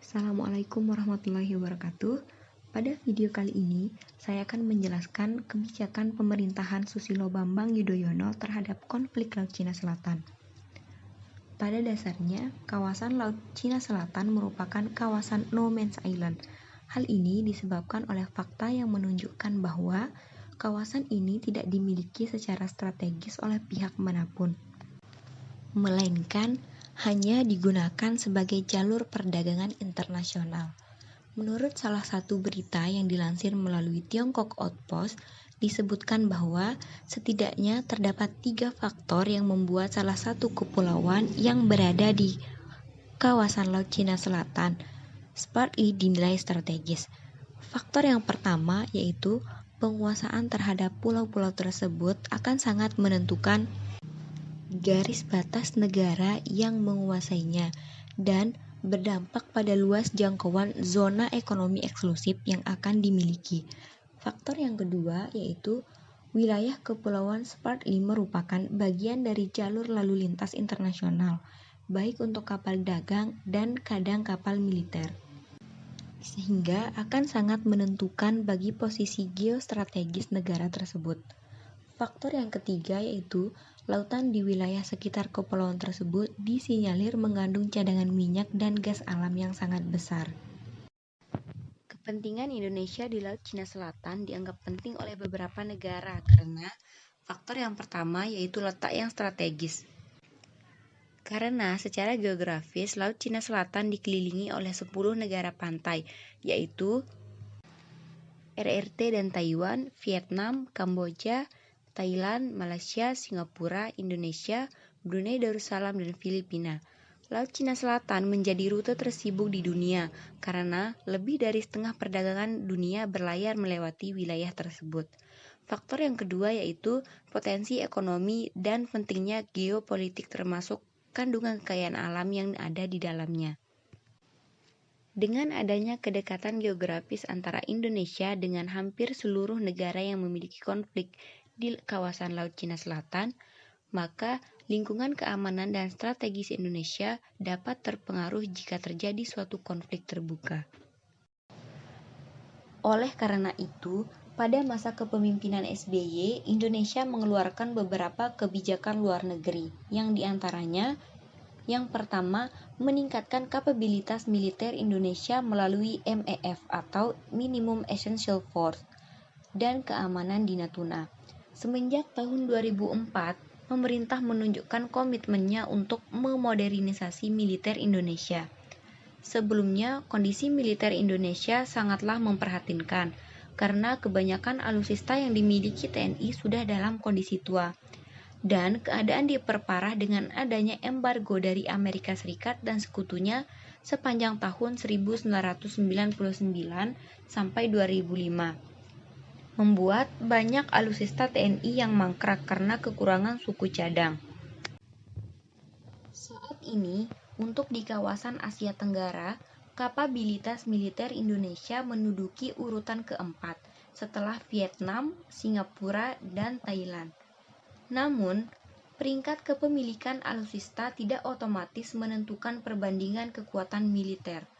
Assalamualaikum warahmatullahi wabarakatuh. Pada video kali ini, saya akan menjelaskan kebijakan pemerintahan Susilo Bambang Yudhoyono terhadap konflik Laut Cina Selatan. Pada dasarnya, kawasan Laut Cina Selatan merupakan kawasan no man's island. Hal ini disebabkan oleh fakta yang menunjukkan bahwa kawasan ini tidak dimiliki secara strategis oleh pihak manapun, melainkan hanya digunakan sebagai jalur perdagangan internasional. Menurut salah satu berita yang dilansir melalui Tiongkok Outpost, disebutkan bahwa setidaknya terdapat 3 faktor yang membuat salah satu kepulauan yang berada di kawasan Laut Cina Selatan seperti dinilai strategis. Faktor yang pertama yaitu penguasaan terhadap pulau-pulau tersebut akan sangat menentukan garis batas negara yang menguasainya dan berdampak pada luas jangkauan zona ekonomi eksklusif yang akan dimiliki. Faktor yang kedua yaitu wilayah kepulauan Spratly merupakan bagian dari jalur lalu lintas internasional, baik untuk kapal dagang dan kadang kapal militer, sehingga akan sangat menentukan bagi posisi geostrategis negara tersebut. Faktor yang ketiga yaitu lautan di wilayah sekitar kepulauan tersebut disinyalir mengandung cadangan minyak dan gas alam yang sangat besar. Kepentingan Indonesia di Laut Cina Selatan dianggap penting oleh beberapa negara karena faktor yang pertama yaitu letak yang strategis. Karena secara geografis Laut Cina Selatan dikelilingi oleh 10 negara pantai, yaitu RRT dan Taiwan, Vietnam, Kamboja, Thailand, Malaysia, Singapura, Indonesia, Brunei Darussalam, dan Filipina. Laut Cina Selatan menjadi rute tersibuk di dunia karena lebih dari setengah perdagangan dunia berlayar melewati wilayah tersebut. Faktor yang kedua yaitu potensi ekonomi dan pentingnya geopolitik termasuk kandungan kekayaan alam yang ada di dalamnya. Dengan adanya kedekatan geografis antara Indonesia dengan hampir seluruh negara yang memiliki konflik di kawasan Laut Cina Selatan, maka lingkungan keamanan dan strategis Indonesia dapat terpengaruh jika terjadi suatu konflik terbuka. Oleh karena itu, pada masa kepemimpinan SBY, Indonesia mengeluarkan beberapa kebijakan luar negeri, yang diantaranya yang pertama, meningkatkan kapabilitas militer Indonesia melalui MEF atau Minimum Essential Force dan keamanan di Natuna. Semenjak tahun 2004, pemerintah menunjukkan komitmennya untuk memodernisasi militer Indonesia. Sebelumnya, kondisi militer Indonesia sangatlah memprihatinkan karena kebanyakan alutsista yang dimiliki TNI sudah dalam kondisi tua. Dan keadaan diperparah dengan adanya embargo dari Amerika Serikat dan sekutunya sepanjang tahun 1999 sampai 2005. Membuat banyak alutsista TNI yang mangkrak karena kekurangan suku cadang. Saat ini, untuk di kawasan Asia Tenggara, kapabilitas militer Indonesia menduduki urutan keempat setelah Vietnam, Singapura, dan Thailand. Namun, peringkat kepemilikan alutsista tidak otomatis menentukan perbandingan kekuatan militer.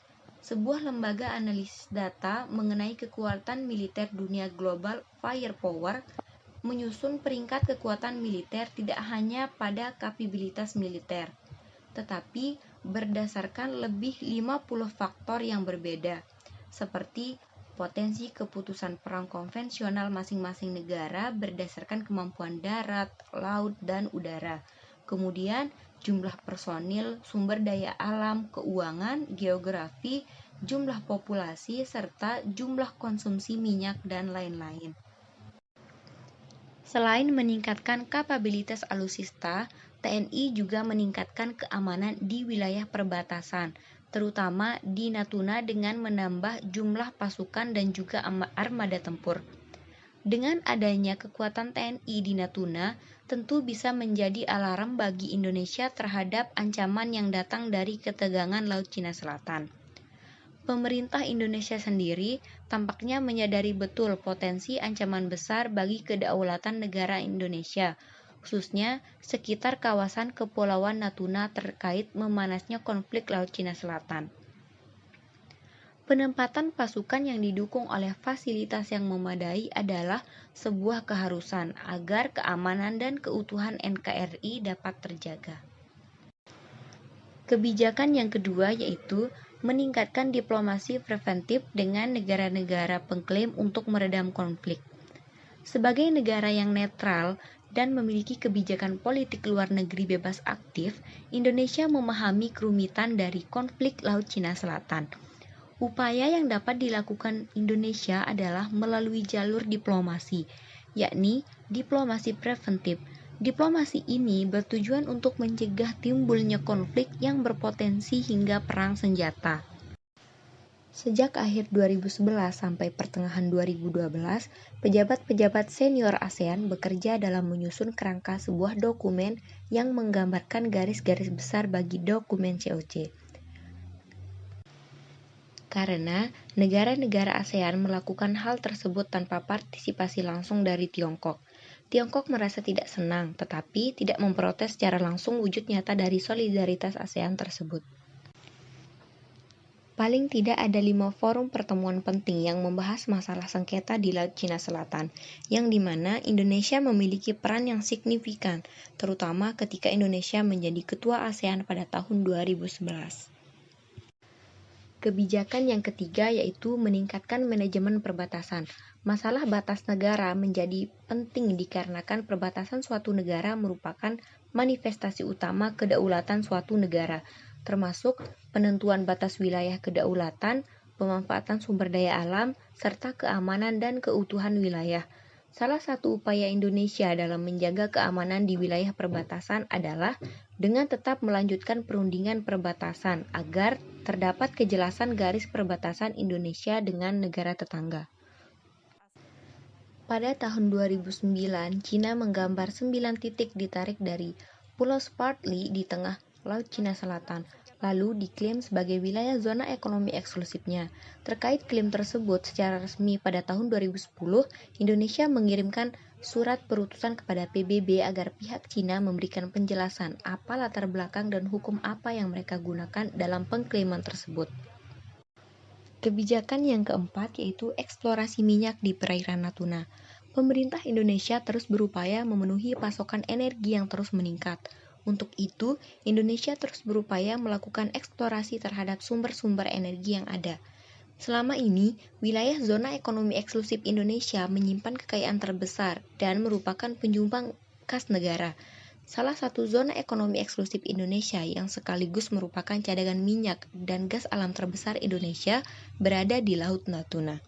Sebuah lembaga analisis data mengenai kekuatan militer dunia Global Firepower menyusun peringkat kekuatan militer tidak hanya pada kapabilitas militer, tetapi berdasarkan lebih 50 faktor yang berbeda, seperti potensi keputusan perang konvensional masing-masing negara berdasarkan kemampuan darat, laut, dan udara. Kemudian, jumlah personil, sumber daya alam, keuangan, geografi, jumlah populasi, serta jumlah konsumsi minyak, dan lain-lain. Selain meningkatkan kapabilitas alutsista, TNI juga meningkatkan keamanan di wilayah perbatasan, terutama di Natuna dengan menambah jumlah pasukan dan juga armada tempur. Dengan adanya kekuatan TNI di Natuna, tentu bisa menjadi alarm bagi Indonesia terhadap ancaman yang datang dari ketegangan Laut Cina Selatan. Pemerintah Indonesia sendiri tampaknya menyadari betul potensi ancaman besar bagi kedaulatan negara Indonesia, khususnya sekitar kawasan Kepulauan Natuna terkait memanasnya konflik Laut Cina Selatan. Penempatan pasukan yang didukung oleh fasilitas yang memadai adalah sebuah keharusan agar keamanan dan keutuhan NKRI dapat terjaga. Kebijakan yang kedua yaitu meningkatkan diplomasi preventif dengan negara-negara pengklaim untuk meredam konflik. Sebagai negara yang netral dan memiliki kebijakan politik luar negeri bebas aktif, Indonesia memahami kerumitan dari konflik Laut Cina Selatan. Upaya yang dapat dilakukan Indonesia adalah melalui jalur diplomasi, yakni diplomasi preventif. Diplomasi ini bertujuan untuk mencegah timbulnya konflik yang berpotensi hingga perang senjata. Sejak akhir 2011 sampai pertengahan 2012, pejabat-pejabat senior ASEAN bekerja dalam menyusun kerangka sebuah dokumen yang menggambarkan garis-garis besar bagi dokumen COC. Karena negara-negara ASEAN melakukan hal tersebut tanpa partisipasi langsung dari Tiongkok. Tiongkok merasa tidak senang, tetapi tidak memprotes secara langsung wujud nyata dari solidaritas ASEAN tersebut. Paling tidak ada 5 forum pertemuan penting yang membahas masalah sengketa di Laut Cina Selatan, yang dimana Indonesia memiliki peran yang signifikan, terutama ketika Indonesia menjadi ketua ASEAN pada tahun 2011. Kebijakan yang ketiga yaitu meningkatkan manajemen perbatasan. Masalah batas negara menjadi penting dikarenakan perbatasan suatu negara merupakan manifestasi utama kedaulatan suatu negara, termasuk penentuan batas wilayah kedaulatan, pemanfaatan sumber daya alam, serta keamanan dan keutuhan wilayah. Salah satu upaya Indonesia dalam menjaga keamanan di wilayah perbatasan adalah dengan tetap melanjutkan perundingan perbatasan agar terdapat kejelasan garis perbatasan Indonesia dengan negara tetangga. Pada tahun 2009, Cina menggambar 9 titik ditarik dari Pulau Spratly di tengah Laut Cina Selatan, lalu diklaim sebagai wilayah zona ekonomi eksklusifnya. Terkait klaim tersebut secara resmi pada tahun 2010, Indonesia mengirimkan surat perutusan kepada PBB agar pihak Cina memberikan penjelasan apa latar belakang dan hukum apa yang mereka gunakan dalam pengklaiman tersebut. Kebijakan yang keempat yaitu eksplorasi minyak di perairan Natuna. Pemerintah Indonesia terus berupaya memenuhi pasokan energi yang terus meningkat. Untuk itu, Indonesia terus berupaya melakukan eksplorasi terhadap sumber-sumber energi yang ada. Selama ini, wilayah zona ekonomi eksklusif Indonesia menyimpan kekayaan terbesar dan merupakan penyumbang kas negara. Salah satu zona ekonomi eksklusif Indonesia yang sekaligus merupakan cadangan minyak dan gas alam terbesar Indonesia berada di Laut Natuna.